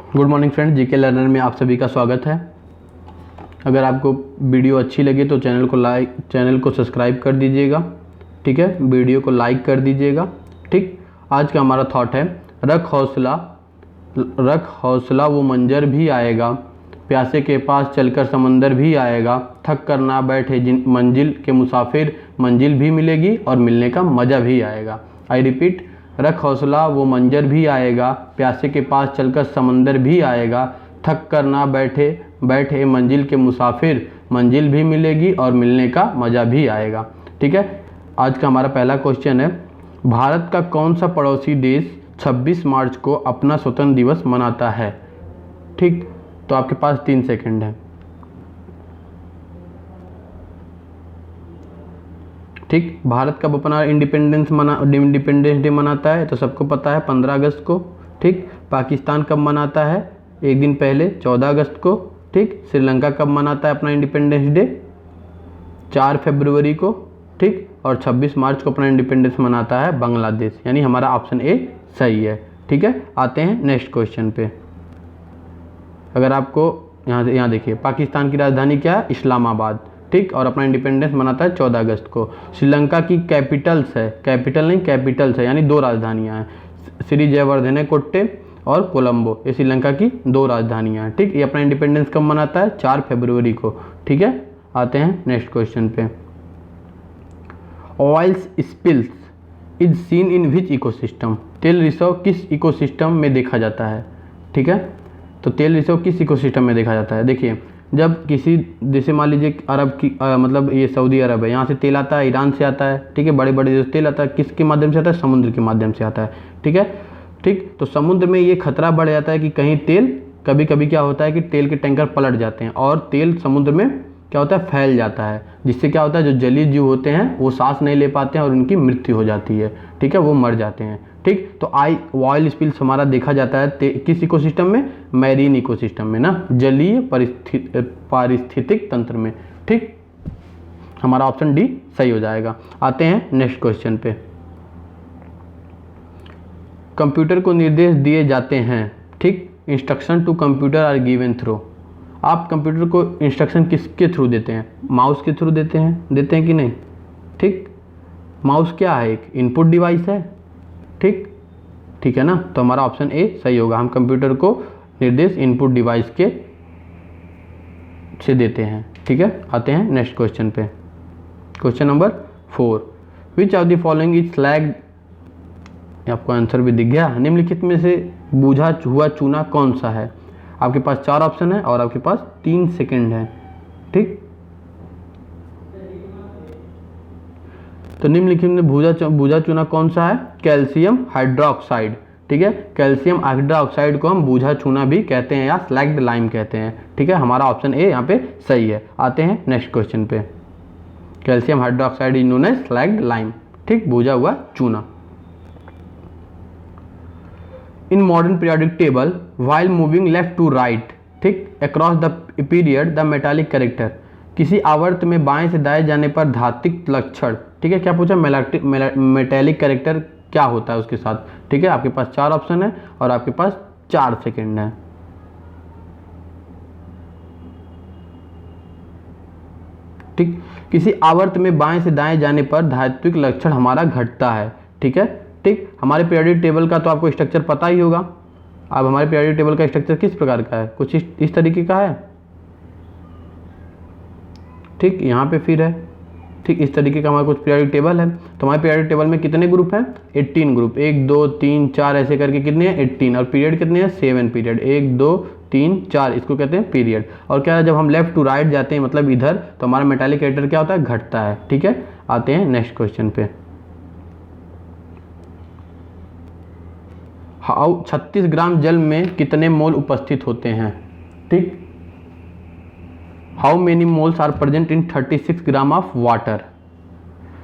Good morning friends, GK learner में आप सभी का स्वागत है। अगर आपको वीडियो अच्छी लगे तो चैनल को सब्सक्राइब कर दीजिएगा, ठीक है। वीडियो को लाइक कर दीजिएगा, ठीक। आज का हमारा थॉट है, रख हौसला वो मंजर भी आएगा, प्यासे के पास चलकर समंदर भी आएगा, थक कर ना बैठे मंजिल के मुसाफिर, मंजिल भी मिलेगी और मिलने का मज़ा भी आएगा। आई रिपीट, रख हौसला वो मंजर भी आएगा, प्यासे के पास चलकर समंदर भी आएगा, थक कर ना बैठे मंजिल के मुसाफिर, मंजिल भी मिलेगी और मिलने का मज़ा भी आएगा, ठीक है। आज का हमारा पहला क्वेश्चन है, भारत का कौन सा पड़ोसी देश 26 मार्च को अपना स्वतंत्र दिवस मनाता है, ठीक। तो आपके पास 3 सेकंड है, ठीक। भारत कब अपना इंडिपेंडेंस डे मनाता है, तो सबको पता है 15 अगस्त को, ठीक। पाकिस्तान कब मनाता है, एक दिन पहले 14 अगस्त को, ठीक। श्रीलंका कब मनाता है अपना इंडिपेंडेंस डे, 4 फरवरी को, ठीक। और 26 मार्च को अपना इंडिपेंडेंस मनाता है बांग्लादेश, यानी हमारा ऑप्शन ए सही है, ठीक है। आते हैं नेक्स्ट क्वेश्चन पे। अगर आपको यहाँ देखिए, पाकिस्तान की राजधानी क्या है, इस्लामाबाद, ठीक। और अपना इंडिपेंडेंस मनाता है 14 अगस्त को। श्रीलंका की कैपिटल्स है, यानी 2 राजधानियाँ हैं, श्री जयवर्धने कोट्टे और कोलंबो, ये श्रीलंका की 2 राजधानियाँ हैं, ठीक। ये अपना इंडिपेंडेंस कब मनाता है, 4 फरवरी को, ठीक है। आते हैं नेक्स्ट क्वेश्चन पे। Oil spills is seen in which ecosystem, तेल रिसाव किस इकोसिस्टम में देखा जाता है, ठीक है। तो तेल रिसाव किस इकोसिस्टम में देखा जाता है, देखिए, जब किसी जैसे मान लीजिए अरब की मतलब ये सऊदी अरब है, यहाँ से तेल आता है, ईरान से आता है, ठीक है। बड़े बड़े जो तेल आता है किसके माध्यम से आता है, समुद्र के माध्यम से आता है, ठीक है, ठीक। तो समुद्र में ये खतरा बढ़ जाता है कि कहीं तेल, कभी कभी क्या होता है कि तेल के टैंकर पलट जाते हैं और तेल समुद्र में क्या होता है, फैल जाता है, जिससे क्या होता है, जो जलीय जीव होते हैं वो सांस नहीं ले पाते हैं और उनकी मृत्यु हो जाती है, ठीक है, वो मर जाते हैं, ठीक। तो ऑयल स्पिल्स हमारा देखा जाता है किस इकोसिस्टम में, मैरीन इकोसिस्टम में ना, जलीय पारिस्थितिक तंत्र में, ठीक। हमारा ऑप्शन डी सही हो जाएगा। आते हैं नेक्स्ट क्वेश्चन पे। कंप्यूटर को निर्देश दिए जाते हैं, ठीक। Instruction to computer are given through, आप कंप्यूटर को इंस्ट्रक्शन किसके थ्रू देते हैं, माउस के थ्रू देते हैं कि नहीं, ठीक। माउस क्या है, एक इनपुट डिवाइस है, ठीक है ना। तो हमारा ऑप्शन ए सही होगा, हम कंप्यूटर को निर्देश इनपुट डिवाइस से देते हैं, ठीक है। आते हैं नेक्स्ट क्वेश्चन पे। Question number 4, which of the following is slagged, आपको आंसर भी दिख गया, निम्नलिखित में से बूझा हुआ चूना कौन सा है। आपके पास 4 ऑप्शन है और आपके पास 3 सेकंड है, ठीक। तो निम्नलिखित में बूझा चूना कौन सा है, कैल्शियम हाइड्रोक्साइड, ठीक है। कैल्शियम हाइड्रोक्साइड को हम बूझा चूना भी कहते हैं या स्लैग्ड लाइम कहते हैं, ठीक है। हमारा ऑप्शन ए यहाँ पे सही है। आते हैं नेक्स्ट क्वेश्चन पे। Calcium hydroxide is known as slaked lime, ठीक, बूझा हुआ चूना। In modern periodic table while moving left to right, ठीक, across the period the metallic character, किसी आवर्त में बाएं से दाएं जाने पर धात्विक लक्षण, ठीक है। क्या पूछा, मेटालिक कैरेक्टर क्या होता है उसके साथ, ठीक है। आपके पास 4 ऑप्शन है और आपके पास 4 सेकंड है, ठीक। किसी आवर्त में बाएं से दाएं जाने पर धात्विक लक्षण हमारा घटता है, ठीक है, ठीक। हमारे पीरियोडिक टेबल का तो आपको स्ट्रक्चर पता ही होगा। अब हमारे पीरियोडिक टेबल का स्ट्रक्चर किस प्रकार का है, कुछ इस तरीके का है, ठीक। यहाँ पे फिर है, ठीक, इस तरीके का हमारा कुछ पीरियोडिक टेबल है। तो हमारे पीरियोडिक टेबल में कितने ग्रुप हैं, 18 ग्रुप, 1 2 3 4 ऐसे करके कितने हैं, 18, और पीरियड कितने हैं, 7 पीरियड, 1 2 3 4, इसको कहते हैं पीरियड। और क्या है, जब हम लेफ्ट टू राइट जाते हैं मतलब इधर, तो हमारा मेटालिक कैरेक्टर क्या होता है, घटता है, ठीक है। आते हैं नेक्स्ट क्वेश्चन पे। 36 ग्राम जल में कितने मोल उपस्थित होते हैं, ठीक। How many moles are present in 36 gram of water.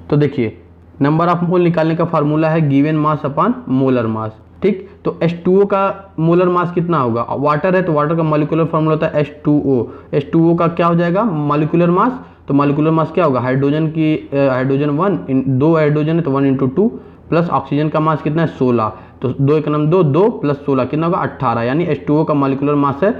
तो देखिए, नंबर ऑफ मोल निकालने का फार्मूला है given mass upon molar mass, ठीक। तो H2O का मोलर मास कितना होगा, वाटर है तो वाटर का मॉलिक्यूलर फार्मूला होता है H2O, H2O का क्या हो जाएगा, मॉलिक्यूलर मास, तो मॉलिक्यूलर मास क्या होगा, हाइड्रोजन 1, 2 हाइड्रोजन है तो 1 × 2 प्लस ऑक्सीजन का मास कितना है 16, तो 2 एक नम 2, 2 प्लस 16 कितना होगा 18, यानी H2O का मॉलिक्यूलर मास है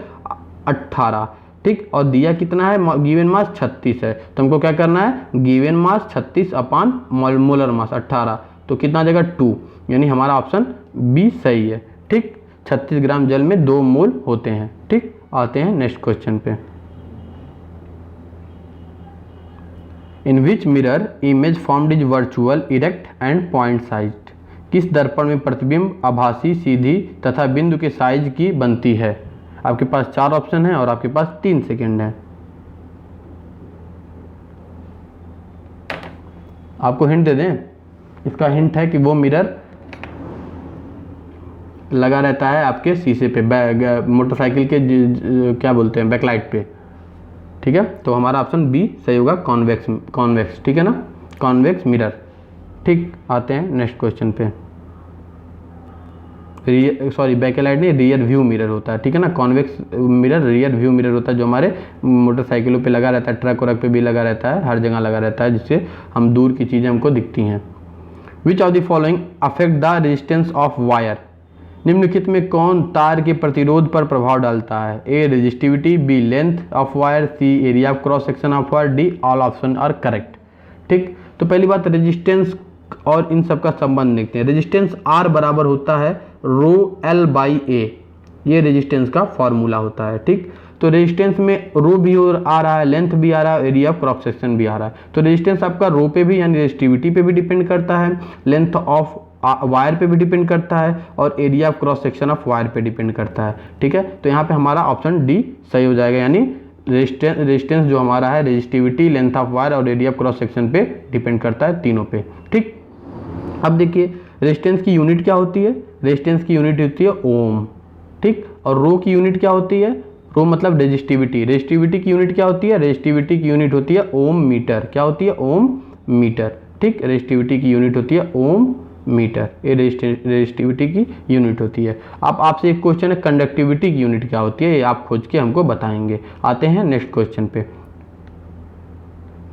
18, ठीक। और दिया कितना है, गिवन मास 36 है, तो हमको क्या करना है, गिवन मास 36 अपान मोलर मास 18, तो कितना आ जाएगा 2, यानी हमारा ऑप्शन बी सही है, ठीक। 36 ग्राम जल में 2 मोल होते हैं, ठीक। आते हैं नेक्स्ट क्वेश्चन पे। In which mirror image formed is virtual, erect and point sized. किस दर्पण में प्रतिबिंब आभासी, सीधी तथा बिंदु के साइज की बनती है। आपके पास 4 ऑप्शन है और आपके पास 3 सेकेंड है। आपको हिंट दे दें, इसका हिंट है कि वो मिरर लगा रहता है आपके शीशे पे, मोटरसाइकिल के क्या बोलते हैं, बैकलाइट पे, ठीक है। तो हमारा ऑप्शन बी सही होगा, कॉन्वेक्स, ठीक है ना, कॉन्वेक्स मिरर, ठीक। आते हैं नेक्स्ट क्वेश्चन पे। बैकलाइट नहीं, रियर व्यू मिरर होता है, ठीक है ना। Convex mirror rear view mirror होता है, जो हमारे मोटरसाइकिलों पे लगा रहता है, ट्रक वरक पे भी लगा रहता है, हर जगह लगा रहता है, जिससे हम दूर की चीज़ें हमको दिखती हैं। विच of the following affect the resistance of wire. निम्नलिखित में कौन तार के प्रतिरोध पर प्रभाव डालता है। A resistivity, B length of wire, C area of cross section of wire, D all option are correct, ठीक। तो पहली बात रेजिस्टेंस और इन सब का संबंध देखते हैं। रेजिस्टेंस आर बराबर होता है रो एल बाई ए, ये रेजिस्टेंस का फॉर्मूला होता है, ठीक। तो रेजिस्टेंस में रो भी आ रहा है, लेंथ भी आ रहा है, एरिया ऑफ क्रॉस सेक्शन भी आ रहा है। तो रेजिस्टेंस आपका रो पे भी यानी रेजिस्टिविटी पे भी डिपेंड करता है, लेंथ ऑफ वायर पे भी डिपेंड करता है, और area of cross section of wire पे डिपेंड करता है, ठीक है। तो यहाँ पे हमारा ऑप्शन डी सही हो जाएगा, यानी रेजिस्टेंस जो हमारा है रेजिस्टिविटी, लेंथ ऑफ वायर और एरिया ऑफ क्रॉस सेक्शन पे डिपेंड करता है, तीनों पे, ठीक। अब देखिए रेजिस्टेंस की यूनिट क्या होती है, रेजिस्टेंस की यूनिट होती है ओम, ठीक। और रो की यूनिट क्या होती है, रो मतलब रेजिस्टिविटी, रेजिस्टिविटी की यूनिट क्या होती है, रेजिस्टिविटी की यूनिट होती है ओम मीटर, क्या होती है ओम मीटर, ठीक। रेजिस्टिविटी की यूनिट होती है ओम मीटर, ये रेजिस्टिविटी की यूनिट होती है। अब आपसे एक क्वेश्चन है कंडक्टिविटी की यूनिट क्या होती है, ये आप खोज के हमको बताएंगे। आते हैं नेक्स्ट क्वेश्चन पे।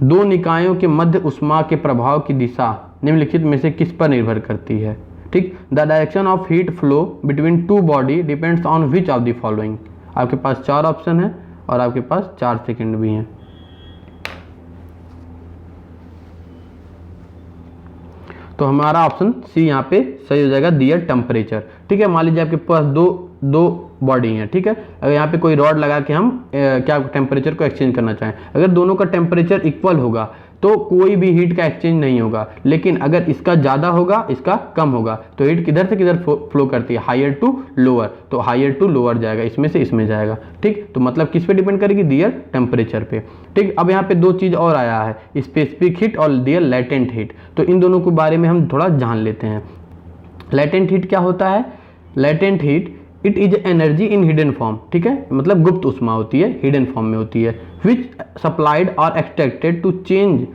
दो निकायों के मध्य उष्मा के प्रभाव की दिशा निम्नलिखित में से किस पर निर्भर करती है, ठीक। The direction of heat flow between two body depends on which of the following. आपके पास 4 ऑप्शन है और आपके पास 4 सेकंड भी हैं। तो हमारा ऑप्शन सी यहाँ पे सही हो जाएगा, दियर टेम्परेचर, ठीक है। मान लीजिए आपके पास दो बॉडी हैं, ठीक है। अगर यहाँ पे कोई रॉड लगा के हम क्या टेम्परेचर को एक्सचेंज करना चाहें, अगर दोनों का टेम्परेचर इक्वल होगा तो कोई भी हीट का एक्सचेंज नहीं होगा, लेकिन अगर इसका ज़्यादा होगा इसका कम होगा तो हीट किधर से किधर फ्लो करती है, हायर टू लोअर, तो हायर टू लोअर जाएगा, इसमें से इसमें जाएगा, ठीक। तो मतलब किस पे डिपेंड करेगी, दियर टेम्परेचर पे, ठीक। अब यहाँ पे 2 चीज़ और आया है, स्पेसिफिक हीट और दियर लेटेंट हीट, तो इन दोनों के बारे में हम थोड़ा जान लेते हैं। लेटेंट हीट क्या होता है, latent heat it is energy in hidden form, ठीक है, मतलब गुप्त उष्मा होती है, हिडन फॉर्म में होती है। विच सप्लाइड और extracted to change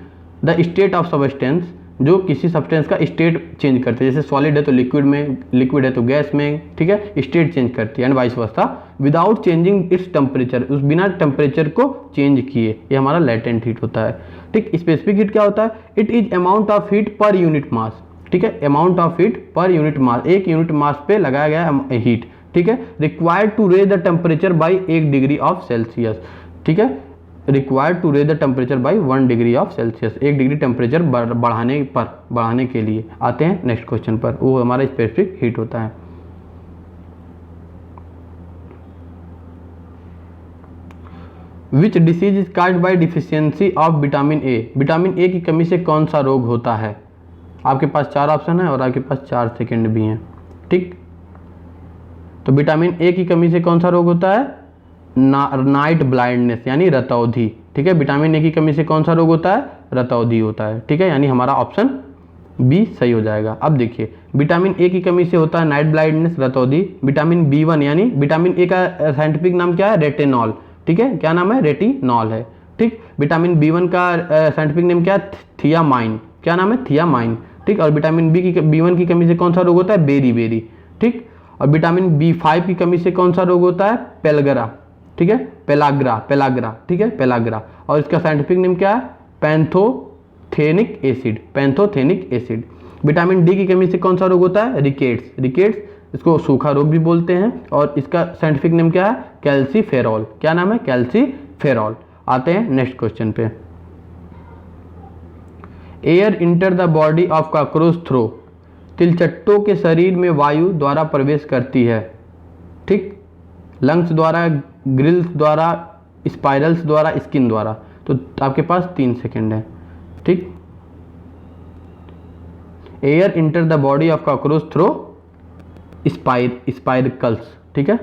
the state of substance, जो किसी सब्सटेंस का स्टेट चेंज करते हैं, जैसे सॉलिड है तो लिक्विड में, लिक्विड है तो गैस में, ठीक है, स्टेट चेंज करती है and vice versa, without changing its temperature, उस बिना टेम्परेचर को चेंज किए, ये हमारा लेटेंट हीट होता है, ठीक। स्पेसिफिक हीट क्या होता है, it is amount of heat per unit mass, ठीक है, amount of heat per unit mass, एक यूनिट मास पे लगाया गया हीट, ठीक है, required to raise the temperature by 1 degree of Celsius, ठीक है, required to raise the temperature by 1 degree of Celsius, 1 degree temperature बढ़ाने के लिए। आते हैं नेक्स्ट क्वेश्चन पर, वो हमारा स्पेसिफिक हीट होता है। Which disease is caused by deficiency of vitamin A, vitamin A की कमी से कौन सा रोग होता है। आपके पास 4 ऑप्शन है और आपके पास 4 सेकंड भी हैं, ठीक। तो विटामिन ए की कमी से कौन सा रोग होता है, नाइट ब्लाइंडनेस यानी रतौंधी, ठीक है। विटामिन ए की कमी से कौन सा रोग होता है, रतौंधी होता है, ठीक है, यानी हमारा ऑप्शन बी सही हो जाएगा। अब देखिए विटामिन ए की कमी से होता है नाइट ब्लाइंडनेस, रतौंधी। विटामिन B1 यानी विटामिन ए का साइंटिफिक नाम क्या है, रेटिनॉल, ठीक है, क्या नाम है, रेटिनॉल है, ठीक। विटामिन B1 का साइंटिफिक नेम क्या है, थियामाइन, क्या नाम है, थियामाइन, ठीक। और विटामिन B1 की कमी से कौन सा रोग होता है, बेरी, ठीक। और विटामिन B5 की कमी से कौन सा रोग होता है, पेलगरा, ठीक है, पेलाग्रा, ठीक है, पेलाग्रा। और इसका साइंटिफिक नेम क्या है, पैंथोथेनिक एसिड, पैंथोथेनिक एसिड। विटामिन डी की कमी से कौन सा रोग होता है? रिकेट्स। रिकेट्स इसको सूखा रोग भी बोलते हैं और इसका साइंटिफिक नेम क्या है? कैल्सीफेरॉल। क्या नाम है? कैल्सीफेरॉल। आते हैं नेक्स्ट क्वेश्चन पे। Air enter the body of cockroach through, तिलचट्टों के शरीर में वायु द्वारा प्रवेश करती है, ठीक, लंग्स द्वारा, ग्रिल्स द्वारा, स्पाइरल्स द्वारा, स्किन द्वारा। तो आपके पास 3 सेकेंड है, ठीक। Air enter the body of cockroach through spiracles, ठीक है,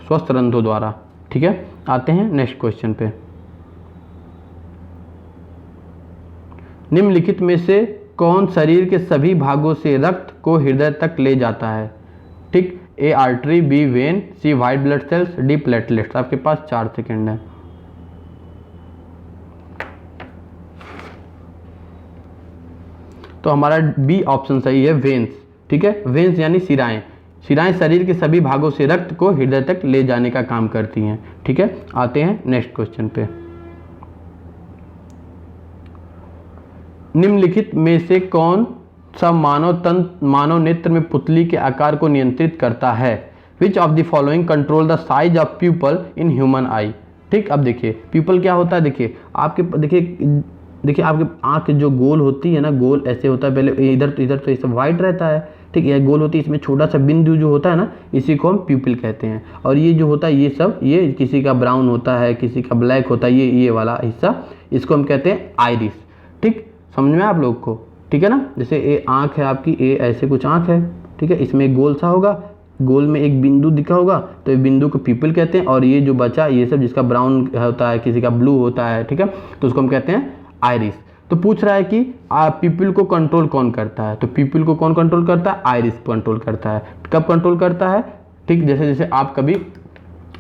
स्वस्थ रंध्रों द्वारा, ठीक है। आते हैं नेक्स्ट क्वेश्चन पे। निम्नलिखित में से कौन शरीर के सभी भागों से रक्त को हृदय तक ले जाता है? ठीक, A artery, B vein, C white blood cells, D platelets. आपके पास 4 सेकेंड है। तो हमारा बी ऑप्शन सही है, वेन्स, ठीक है। वेन्स यानी शिराएं। शिराएं शरीर के सभी भागों से रक्त को हृदय तक ले जाने का काम करती हैं, ठीक है। आते हैं नेक्स्ट क्वेश्चन पे। निम्नलिखित में से कौन सा मानव नेत्र में पुतली के आकार को नियंत्रित करता है? Which of the following control the size of pupil in human eye? ठीक, अब देखिए प्यूपल क्या होता है। देखिए आपके देखिए आपके आँख जो गोल होती है ना, गोल ऐसे होता है, पहले इधर तो ये सब वाइट रहता है, ठीक, यह गोल होती है, इसमें छोटा सा बिंदु जो होता है ना, इसी को हम प्यूपिल कहते हैं। और ये जो होता है ये सब, ये किसी का ब्राउन होता है, किसी का ब्लैक होता है, ये वाला हिस्सा, इसको हम कहते हैं आइरिस, ठीक। समझ में आप लोग को, ठीक है ना। जैसे ये आँख है आपकी, ये ऐसे कुछ आँख है, ठीक है, इसमें एक गोल सा होगा, गोल में एक बिंदु दिखा होगा, तो ये बिंदु को प्यूपिल कहते हैं। और ये जो बचा ये सब, जिसका ब्राउन होता है, किसी का ब्लू होता है, ठीक है, तो उसको हम कहते हैं आइरिस। तो पूछ रहा है कि प्यूपिल को कंट्रोल कौन करता है? तो प्यूपिल को कौन कंट्रोल करता है? आइरिस कंट्रोल करता है। कब कंट्रोल करता है? ठीक, जैसे आप कभी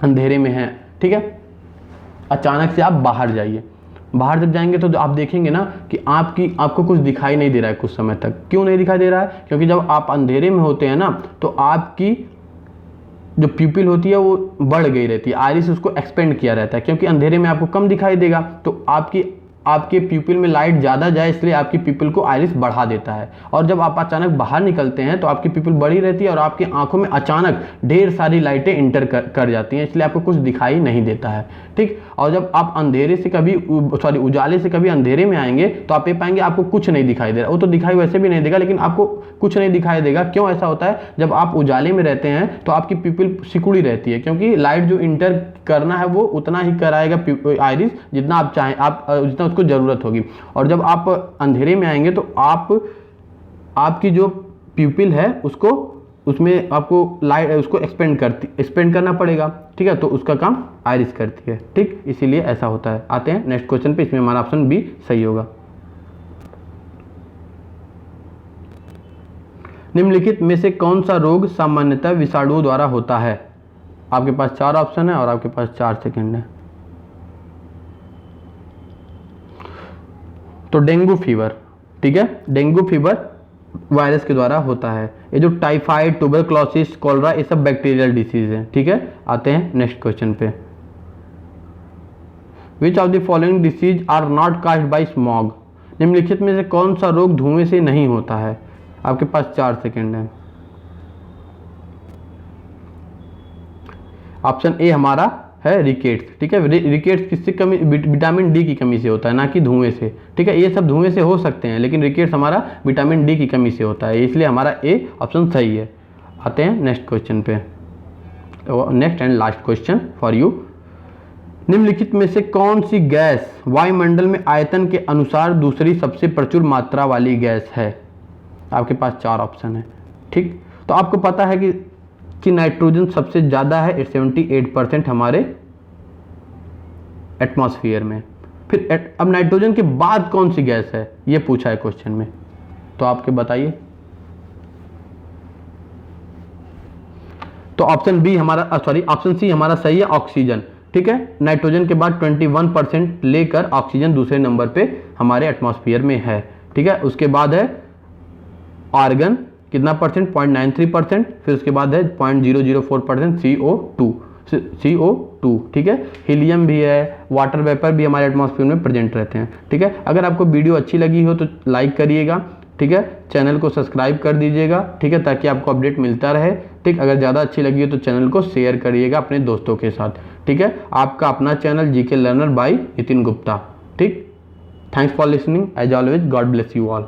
अंधेरे में हैं, ठीक है, अचानक से आप बाहर जाइए, बाहर जब जाएंगे तो आप देखेंगे ना कि आपको कुछ दिखाई नहीं दे रहा है कुछ समय तक। क्यों नहीं दिखाई दे रहा है? क्योंकि जब आप अंधेरे में होते हैं ना, तो आपकी जो प्यूपिल होती है वो बढ़ गई रहती है, आइरिस उसको एक्सपेंड किया रहता है, क्योंकि अंधेरे में आपको कम दिखाई देगा, तो आपके प्यूपिल में लाइट ज़्यादा जाए, इसलिए आपकी प्यूपिल को आइरिस बढ़ा देता है। और जब आप अचानक बाहर निकलते हैं तो आपकी प्यूपिल बढ़ी रहती है और आपकी आंखों में अचानक ढेर सारी लाइटें इंटर कर जाती हैं, इसलिए आपको कुछ दिखाई नहीं देता है, ठीक। और जब आप उजाले से कभी अंधेरे में आएंगे तो आप ये पाएंगे आपको कुछ नहीं दिखाई दे रहा। वो तो दिखाई वैसे भी नहीं देगा, लेकिन आपको कुछ नहीं दिखाई देगा। क्यों ऐसा होता है? जब आप उजाले में रहते हैं तो आपकी प्यूपिल सिकुड़ी रहती है, क्योंकि लाइट जो इंटर करना है वो उतना ही कराएगा आइरिस जितना आप चाहें, जितना उसको ज़रूरत होगी। और जब आप अंधेरे में आएंगे तो आपकी जो प्यूपिल है उसमें आपको लाइट उसको एक्सपेंड करना पड़ेगा, ठीक है, तो उसका काम आइरिस करती है, ठीक, इसीलिए ऐसा होता है। आते हैं नेक्स्ट क्वेश्चन पे, इसमें हमारा ऑप्शन बी सही होगा। निम्नलिखित में से कौन सा रोग सामान्यतः विषाणुओं द्वारा होता है? आपके पास 4 ऑप्शन है और आपके पास 4 सेकंड है। तो डेंगू फीवर, ठीक है, डेंगू फीवर वायरस के द्वारा होता है। ये जो टाइफाइड, ट्यूबरक्लोसिस, कॉलरा, ये सब बैक्टीरियल डिसीज हैं, ठीक है। आते हैं नेक्स्ट क्वेश्चन पे। Which of the following disease are not caused by smog? निम्नलिखित में से कौन सा रोग धुएं से नहीं होता है? आपके पास 4 सेकंड है। ऑप्शन ए हमारा है रिकेट्स, ठीक है। रिकेट्स किससे कमी? विटामिन डी की कमी से होता है, ना कि धुएं से, ठीक है। ये सब धुएं से हो सकते हैं, लेकिन रिकेट्स हमारा विटामिन डी की कमी से होता है, इसलिए हमारा ए ऑप्शन सही है। आते हैं नेक्स्ट क्वेश्चन पे, next and last question for you. निम्नलिखित में से कौन सी गैस वायुमंडल में आयतन के अनुसार दूसरी सबसे प्रचुर मात्रा वाली गैस है? आपके पास 4 ऑप्शन है, ठीक। तो आपको पता है कि नाइट्रोजन सबसे ज़्यादा है, 78% हमारे एटमॉस्फेयर में। फिर अब नाइट्रोजन के बाद कौन सी गैस है, ये पूछा है क्वेश्चन में, तो आपके बताइए। तो ऑप्शन सी हमारा सही है, ऑक्सीजन, ठीक है। नाइट्रोजन के बाद 21% लेकर ऑक्सीजन दूसरे नंबर पे हमारे एटमॉस्फेयर में है, ठीक है। उसके बाद है आर्गन, कितना परसेंट? 0.93%। फिर उसके बाद है 0.004% CO2, ठीक है। हीलियम भी है, वाटर वेपर भी हमारे एटमॉस्फेयर में प्रेजेंट रहते हैं, ठीक है। अगर आपको वीडियो अच्छी लगी हो तो लाइक करिएगा, ठीक है। चैनल को सब्सक्राइब कर दीजिएगा, ठीक है, ताकि आपको अपडेट मिलता रहे, ठीक। अगर ज़्यादा अच्छी लगी हो तो चैनल को शेयर करिएगा अपने दोस्तों के साथ, ठीक है। आपका अपना channel GK learner by Nitin Gupta, ठीक। Thanks for listening, as always god bless you all.